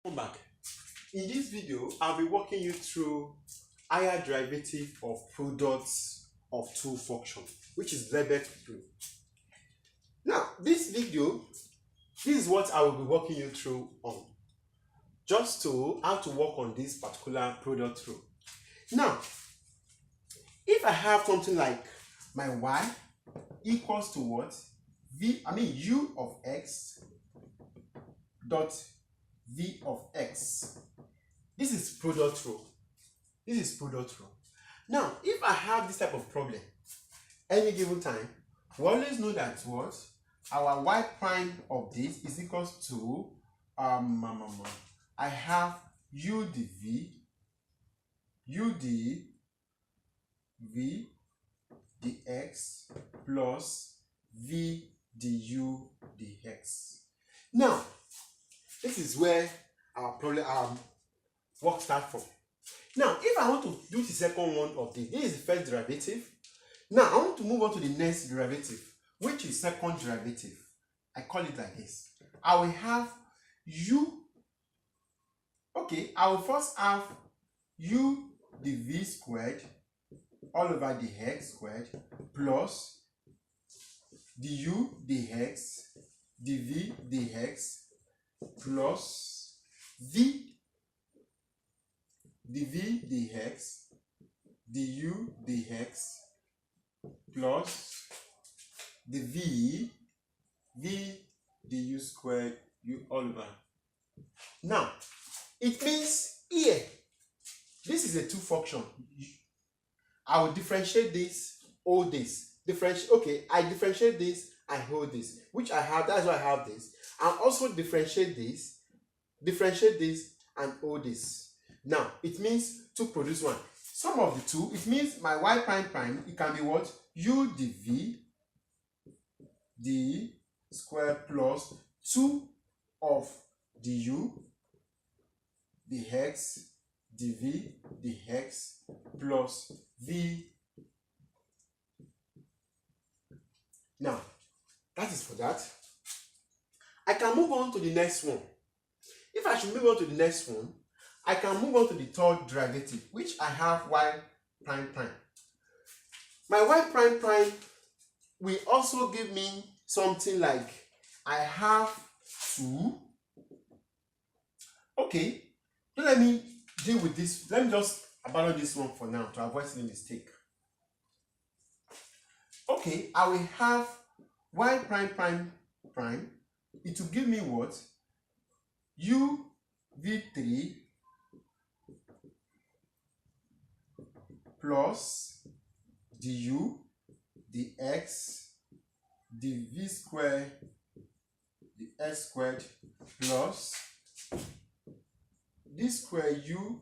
Welcome back. In this video, I'll be walking you through higher derivative of products of two functions, which is Leibinte proof. Now, this is what I will be walking you through on, just to how to work on this particular product rule. Now, if I have something like my y equals to what? U of x dot v of x. This is product rule. Now, if I have this type of problem, any given time, we always know that what our y prime of this is equals to I have u dv dx plus v du dx. Now, this is where our problem work starts from. Now, if I want to do the second one of this is the first derivative. Now, I want to move on to the next derivative, which is second derivative. I call it like this. I will have u. Okay, I will first have u dv squared all over the x squared plus du dx dv dx plus v dv dx du dx plus the v du squared u all over. Now, it means here, this is a two function. I will differentiate this, hold this. I differentiate this, I hold this, which I have, that's why I have this. And also differentiate this, and hold this. Now, it means to produce one. Sum of the two, it means my y prime, it can be what? U dv d squared plus 2 of du dx dv dx plus v. Now, that is for that. I can move on to the next one. If I should move on to the next one, I can move on to the third derivative, which I have y prime. My y prime will also give me something like I have 2. Okay, let me deal with this. Let me just abandon this one for now to avoid any mistake. Okay, I will have y prime. It will give me what? U v3 plus du dx dv squared dx squared plus d square u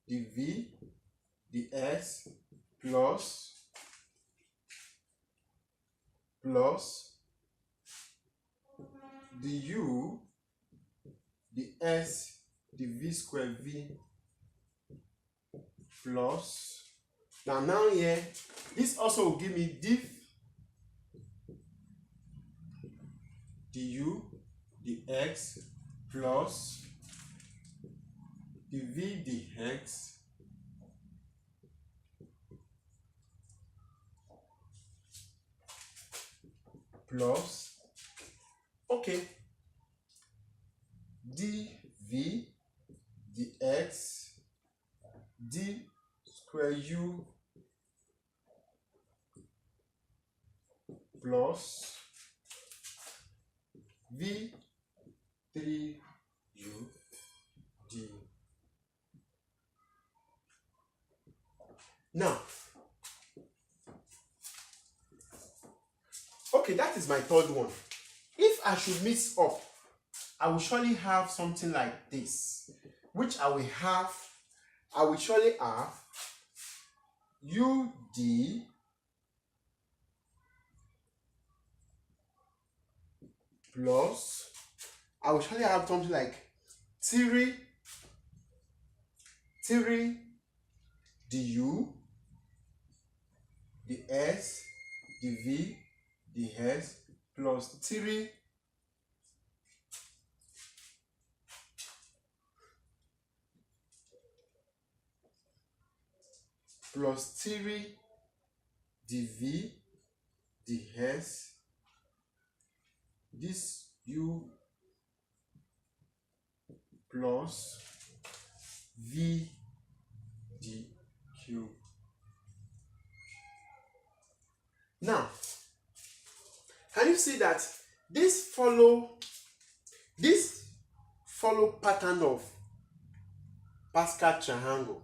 dv dx plus du dx dv square v plus. Now here, this also will give me div du dx plus dv dx plus, okay, dv dx d square u plus v 3 u d. Now, okay, that is my third one. If I should mix up, I will surely have something like this, which I will surely have ud plus, I will surely have something like 3 du dx dv dx plus 3 plus 3 dv dx, this u plus v dq. Now, can you see that this follow pattern of Pascal triangle?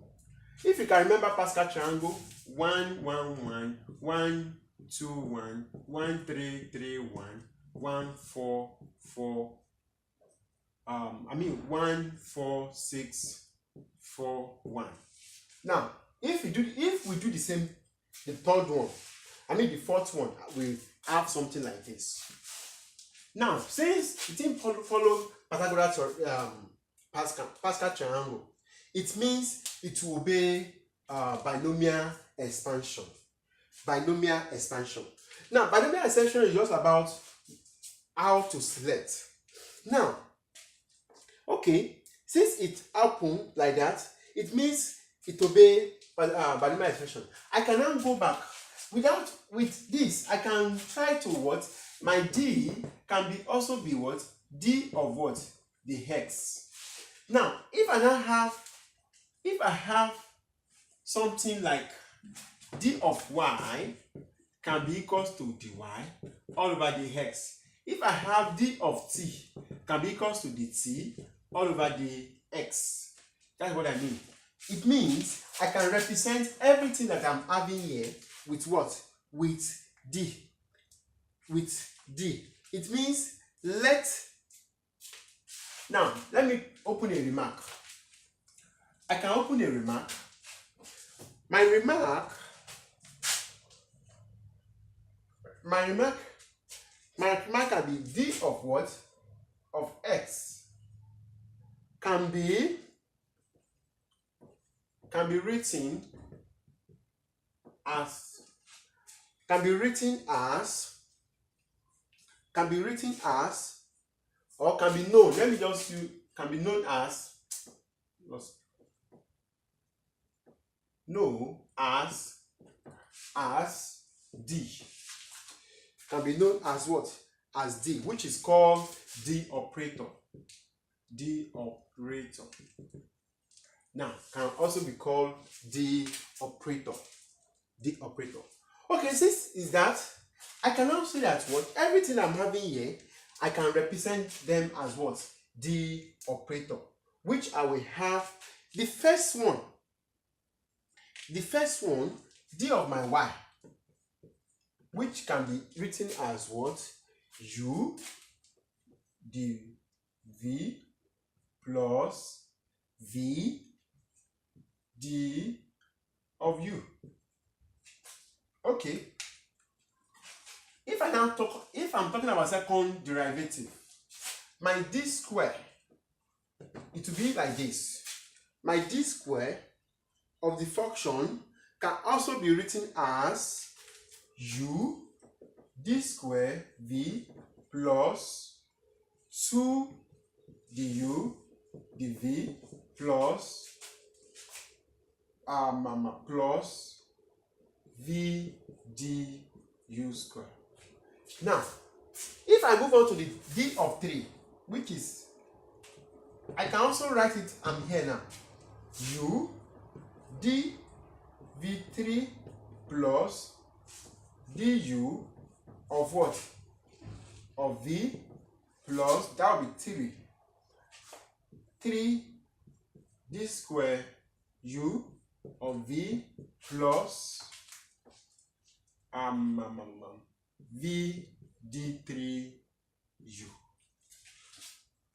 If you can remember Pascal triangle, 1 1 1 1 2 1 1 3 3 1 1 4 4 1 4 6 4 1. Now, if we do the same, the third one, the fourth one, we have something like this. Now, since it didn't follow Pythagoras or Pascal triangle, it means it will obey binomial expansion. Binomial expansion. Now, binomial expansion is just about how to select. Now, okay, since it happened like that, it means it obey binomial expansion. I can now go back. With this, I can try to what? My d can also be what? D of what? The hex. Now, if I have something like d of y can be equals to dy all over the hex. If I have d of t can be equals to dt all over the x. That's what I mean. It means I can represent everything that I'm having here with what? With d. With d. It means now let me open a remark. I can open a remark. My remark can be d of what? Of x can be written as or can be known. Let me just use can be known as d. Can be known as what? As d, which is called d operator. D operator. Now, can also be called d operator. D operator. Okay, since is that, I can now say that what? Everything I'm having here, I can represent them as what? D operator. Which I will have the first one, d of my y, which can be written as what? U dv plus v d of u. Okay. If I'm talking about second derivative, my d square, it will be like this. My d square of the function can also be written as u d square v plus 2 du dv plus v du square. Now, if I move on to the d of 3, which is, I can also write it, I'm here now, u d v3 plus du of what? Of v plus, that will be 3 d square u of v plus v d3 u,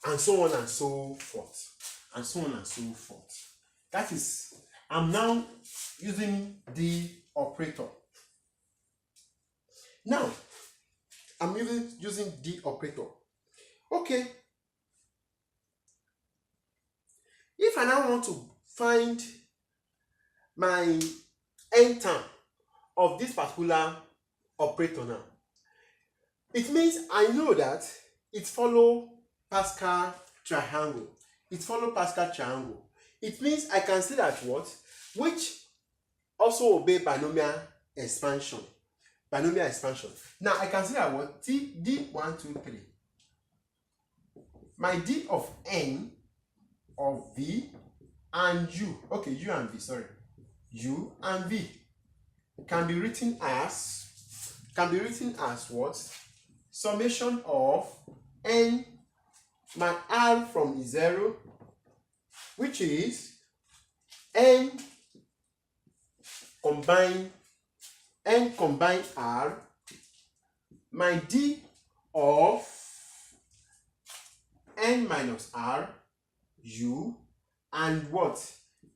and so on and so forth, and so on and so forth. That is, I'm now using the operator. Now, I'm using the operator. Okay. If I now want to find my end term of this particular operator now, it means I know that it follows Pascal triangle. It follows Pascal triangle. It means I can see that what? Which also obey binomial expansion. Binomial expansion. Now I can say that what d 1 2 3. My d of n of v and u, okay, u and v, sorry, u and v can be written as what? Summation of n, my r from 0, which is n combine r, my d of n minus r u, and what?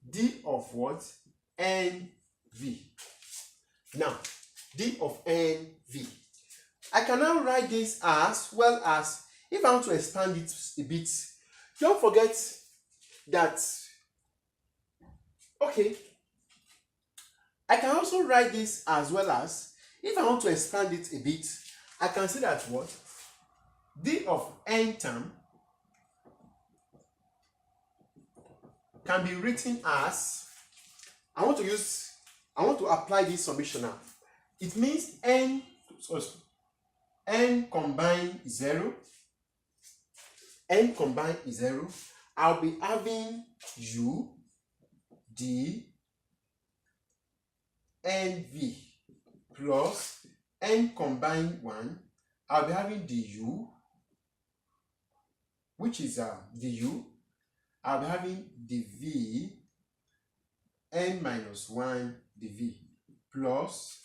D of what? N v. Now, d of n v. I can now write this as well as, if I want to expand it a bit, don't forget that, okay, I can also write this as well as, if I want to expand it a bit, I can say that what? D of n term can be written as, I want to apply this summation now. It means n combined 0, n combined is 0. I'll be having u d n v plus n combined 1. I'll be having du, which is du. I'll be having dv n minus 1 dv plus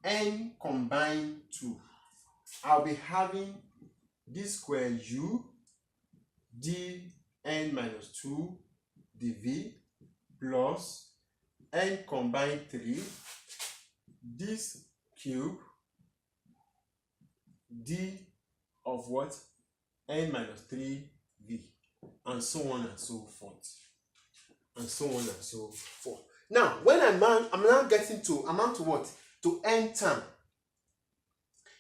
n combined 2. I'll be having this square u d n minus 2 dv plus n combined 3, this cube d of what? N minus 3 v, and so on and so forth, and so on and so forth. Now, when I'm now getting to amount to what? To n term.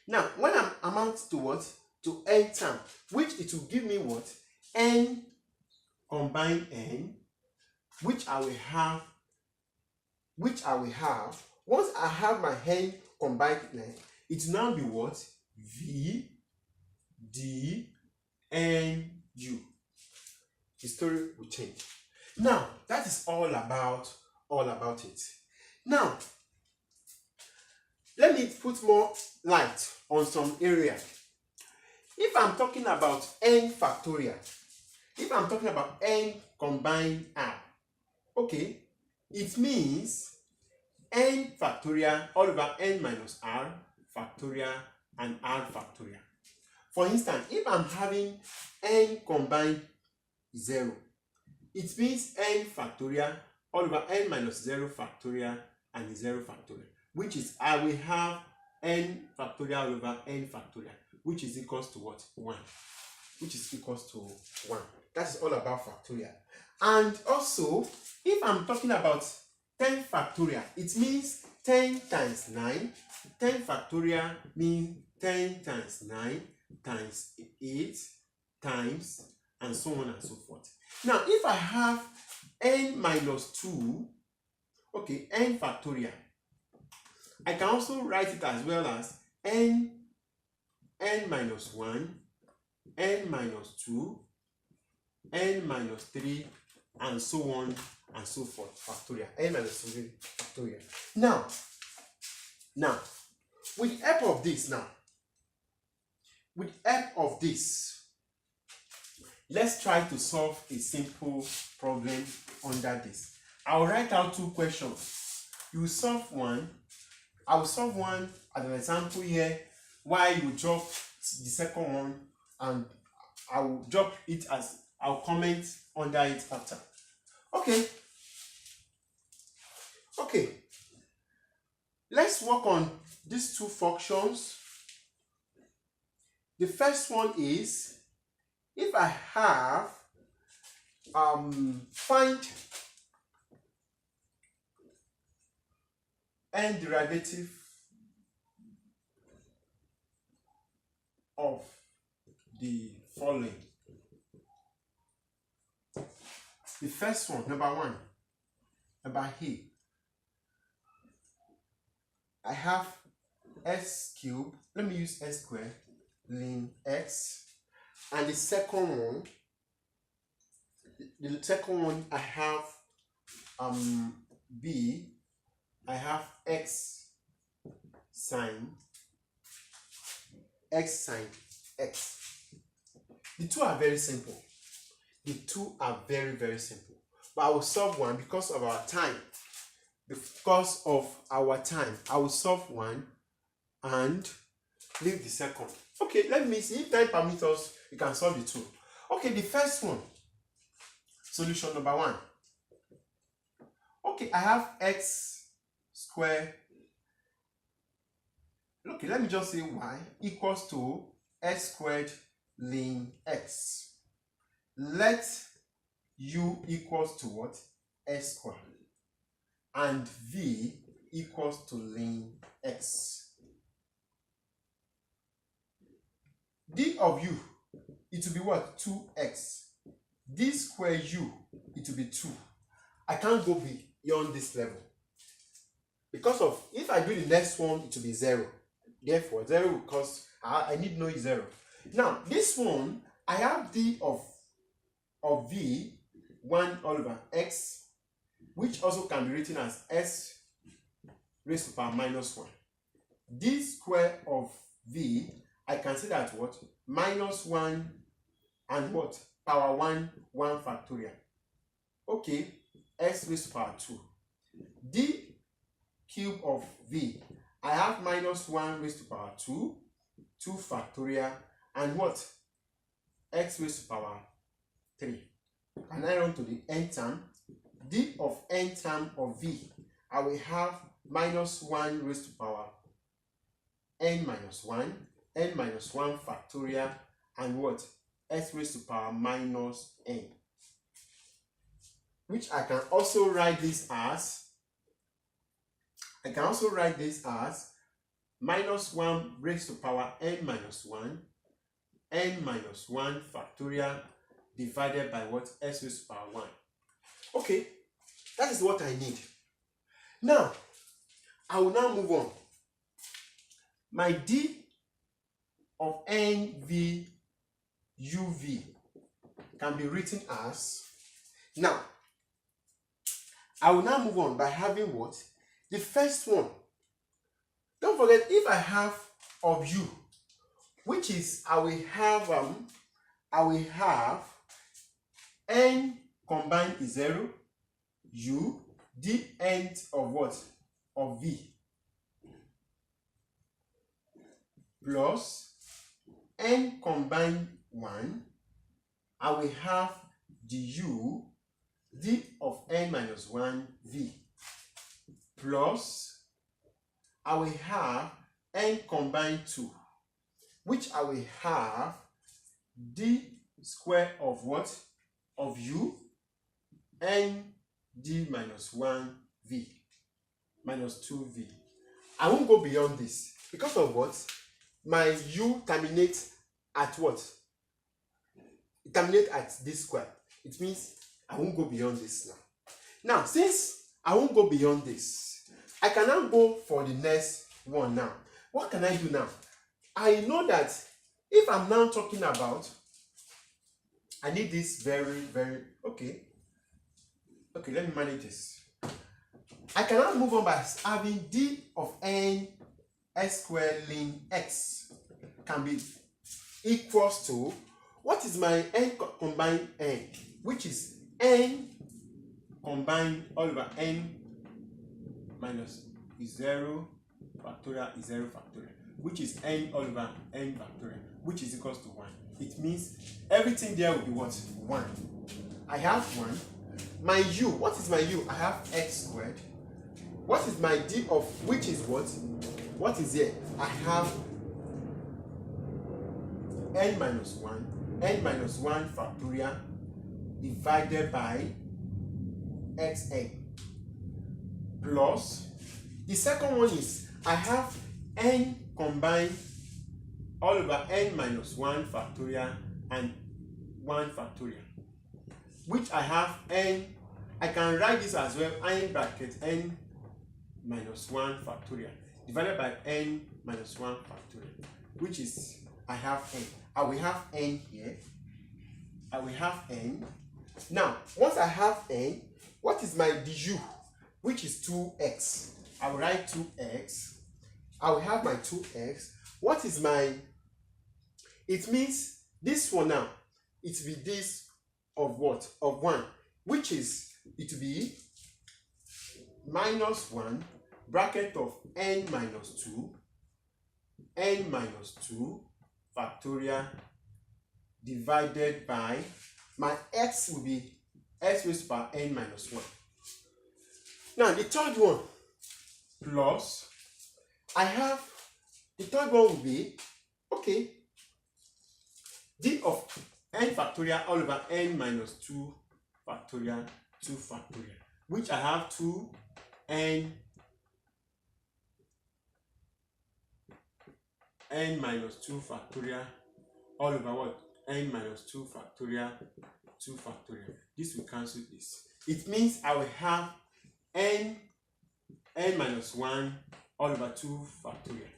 Now, when I'm amount to what? To n term, which it will give me what? N combined n, which I will have. Once I have my n combined n, it will now be what? V d n u. The story will change. Now, that is all about it. Now, let me put more light on some area. If I'm talking about n factorial, if I'm talking about n combined r, okay, it means n factorial all over n minus r factorial and r factorial. For instance, if I'm having n combined 0, it means n factorial all over n minus 0 factorial and 0 factorial, which is, I will have n factorial over n factorial, which is equals to what? 1. Which is equals to 1. That is all about factorial. And also, if I'm talking about 10 factorial, it means 10 times 9. 10 factorial means 10 times 9 times 8 times, and so on and so forth. Now, if I have n minus 2, okay, n factorial, I can also write it as well as n minus 1, n minus 2, n minus 3, and so on and so forth, factorial, n minus 3 factorial. Now, with the help of this, let's try to solve a simple problem under this. I'll write out 2 questions. You solve one. I will solve one as an example here, while you drop the second one, and I will drop it as, I'll comment under it after. Okay. Let's work on these 2 functions. The first one is, if I have find n derivative of the following. The first one, number 1, number A. I have x cubed. Let me use x squared ln x. And the second one I have b. I have x sine x. The two are very simple. The two are very, very simple. But I will solve one because of our time. Because of our time, I will solve one and leave the second. Okay, let me see. If time permits us, we can solve the two. Okay, the first one, solution number one. Okay, I have x squared. Okay, let me just say y equals to x squared ln x. Let u equals to what? X squared. And v equals to ln x. D of u, it will be what? 2x. D square u, it will be 2. I can't go beyond this level. Because of, if I do the next one, it will be 0. Therefore, 0 because I need no 0. Now, this one, I have d of v, 1 over x, which also can be written as s raised to power minus 1. D square of v, I can say that what? Minus 1 and what? Power 1 factorial. Okay, s raised to power 2. D cube of v, I have minus 1 raised to power 2, 2 factorial, and what? X raised to power 3. And I run to the n term. D of n term of v, I will have minus 1 raised to power n minus 1 factorial, and what? S raised to power minus n. Which I can also write this as, minus 1 raised to power n minus 1 factorial divided by what? S raised to power 1. Okay, that is what I need. Now, I will now move on. My d of nv uv can be written as, now, I will now move on by having what? The first one. Don't forget, if I have of u, which is, I will have n combined is 0, u, the nth of what? Of v, plus n combined 1, I will have du, d of n minus 1 v, plus I will have n combined 2, which I will have d square of what? Of u, n d minus 1 v, minus 2v. I won't go beyond this. Because of what? My u terminates at what? It terminates at this square. It means I won't go beyond this now. Now, since I won't go beyond this, I can now go for the next one now. What can I do now? I know that if I'm now talking about, I need this very, very, okay, let me manage this. I can now move on by having d of n x squared ln x can be equals to, what is my n combined n? Which is n combined all over n minus is 0 factorial is 0 factorial, which is n all over n factorial, which is equals to 1. It means everything there will be what? 1. I have 1. My u, what is my u? I have x squared. What is my d of, which is what? What is here? I have n minus 1 factorial divided by xn, plus the second one is I have n combined all over n minus 1 factorial and 1 factorial, which I have n, I can write this as well, n bracket n minus 1 factorial. divided by n minus 1 factorial, which is I have n. I will have n here. I will have n. Now, once I have n, what is my du? Which is 2x. I will write 2x. I will have my 2x. What is my... It means this one now, it will be this of what? Of 1, which is, it will be minus 1, bracket of n minus 2 factorial divided by, my x will be x raised to power n minus 1. Now the third one, plus, I have, the third one will be, okay, d of n factorial all over n minus 2 factorial, which I have 2n minus 2 factorial all over what? N minus 2 factorial, This will cancel this. It means I will have n minus 1 all over 2 factorial.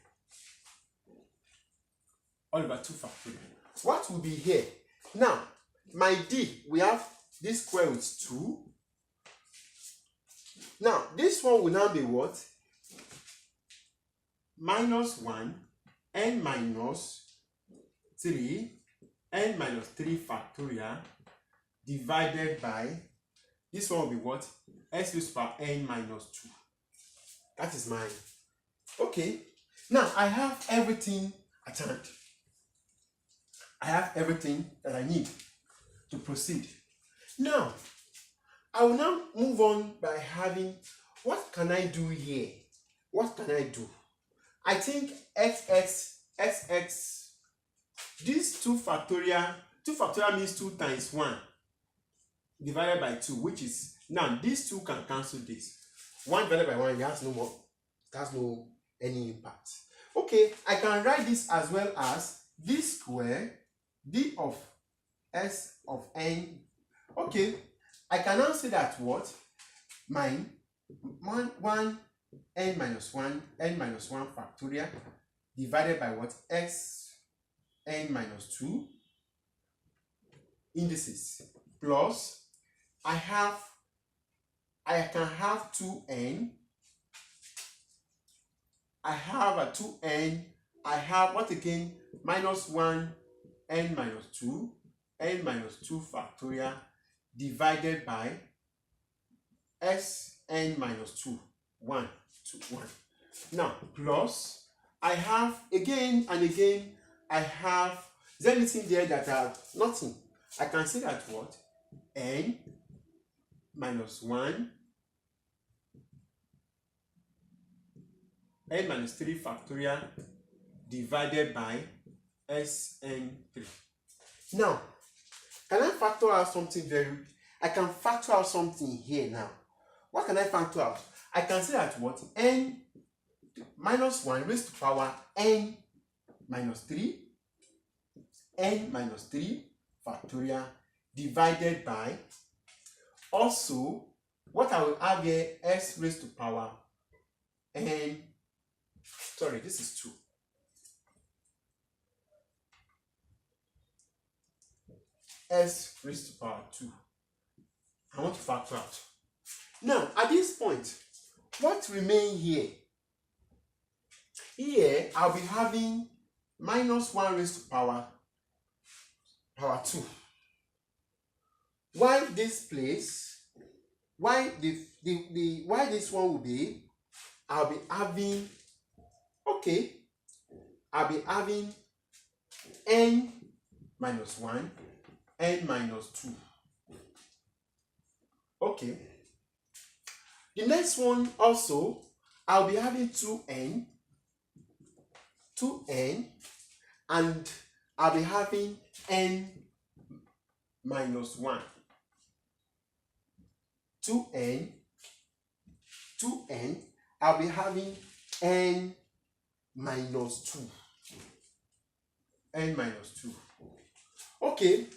What will be here? Now, my d, we have this square root 2. Now, this one will now be what? Minus 1, n minus 3 factorial divided by, this one will be what? X raised to power n minus 2. That is mine. Okay. Now, I have everything at hand. I have everything that I need to proceed. Now, I will now move on by having, what can I do here? What can I do? I think xx, this 2 factorial means 2 times 1 divided by 2, which is, now these two can cancel this. 1 divided by 1, it has no more, it has no any impact. Okay, I can write this as well as d square d of s of n. Okay, I can now say that what? Mine 1 n minus 1 factorial divided by what? X n minus 2 indices plus I can have 2n. I have a 2n. I have what again? Minus 1 n minus 2 factorial divided by s n minus 2 1 to 1. Now plus I have again and again, I have, is there anything there that I have? Nothing. I can say that what? N minus 1 n minus 3 factorial divided by Sn3. Now, can I factor out something I can factor out something here now. What can I factor out? I can say that what? N minus 1 raised to power n minus 3 factorial divided by, also, what I will have here, s raised to power n, sorry, this is 2. S raised to power 2. I want to factor out. Now, at this point, what remains here? Here, I'll be having minus 1 raised to power 2. Why this place? Why why this one will be? I'll be having, okay, I'll be having n minus 1, n minus 2. Okay. The next one also, I'll be having 2n, and I'll be having n minus 1. 2n, I'll be having n minus 2. Okay,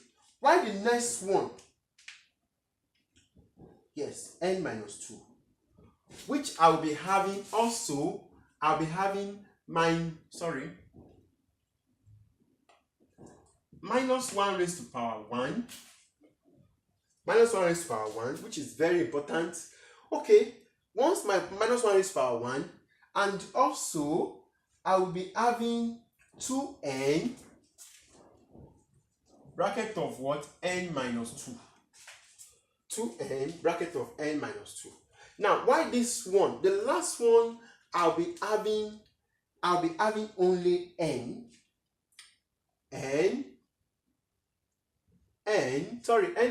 why the next one? Yes, n minus 2, which I'll be having also, I'll be having minus 1 raised to power 1. Minus 1 raised to power 1, which is very important. Okay, once my minus 1 raised to power 1, and also I will be having 2n bracket of what? N minus 2. 2n bracket of n minus 2. Now, why this one? The last one I'll be having only n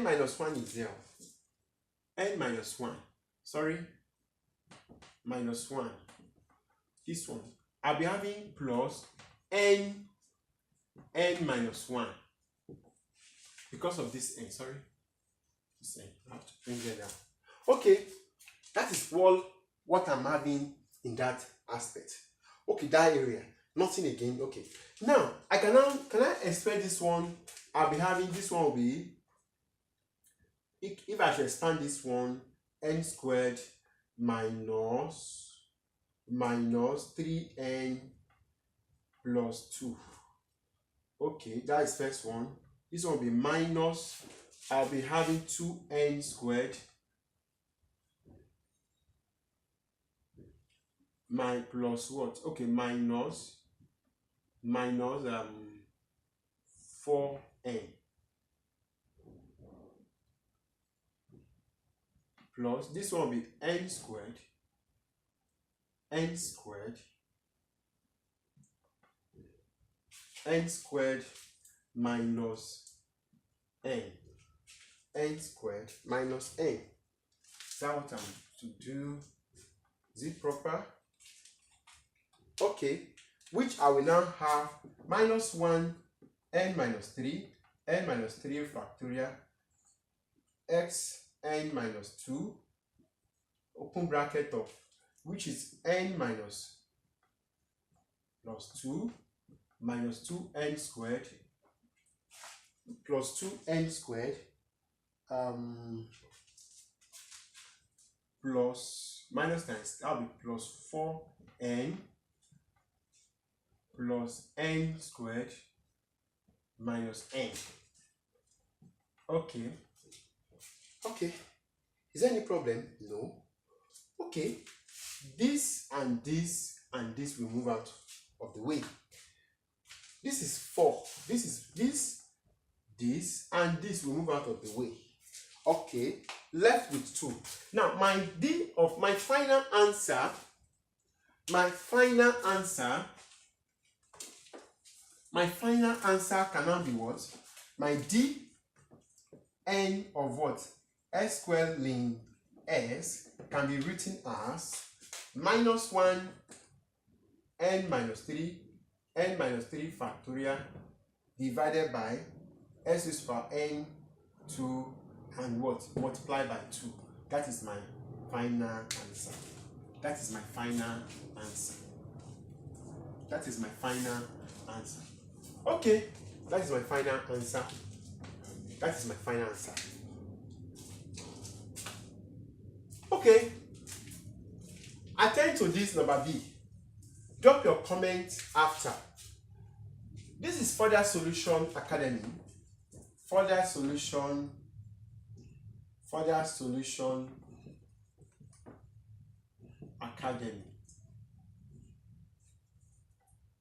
minus 1 is there. N minus 1. Sorry. Minus 1. This one. I'll be having plus n minus 1. Because of this n, sorry. This n. I have to bring it down. Okay. That is what I'm having in that aspect. Okay, that area. Nothing again. Okay. Now, can I expand this one? I'll be having this one will be, if I should expand this one, n squared minus 3n plus 2. Okay, that is first one. This one will be minus, I'll be having 2n squared my plus what? Okay, minus 4n plus this one will be n squared minus n squared minus n. Is that what I'm to do? Is it proper? Okay, which I will now have minus 1 n minus 3 factorial x n minus 2 open bracket of which is n minus plus 2 minus 2n squared plus 2n squared plus minus times, that will be plus 4n plus n squared minus n. Okay. Is there any problem? No. Okay. This and this and this will move out of the way. This is 4. This and this will move out of the way. Okay. Left with 2. Now my final answer can now be what? My d n of what? S squared ln s can be written as minus 1 n minus 3 factorial divided by s raised to power n 2 and what? Multiplied by 2. That is my final answer. Okay, that is my final answer. Okay, attend to this number B. Drop your comment after. This is Further Solution Academy. Further Solution Academy.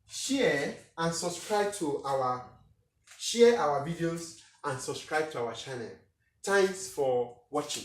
Share our videos and subscribe to our channel. Thanks for watching.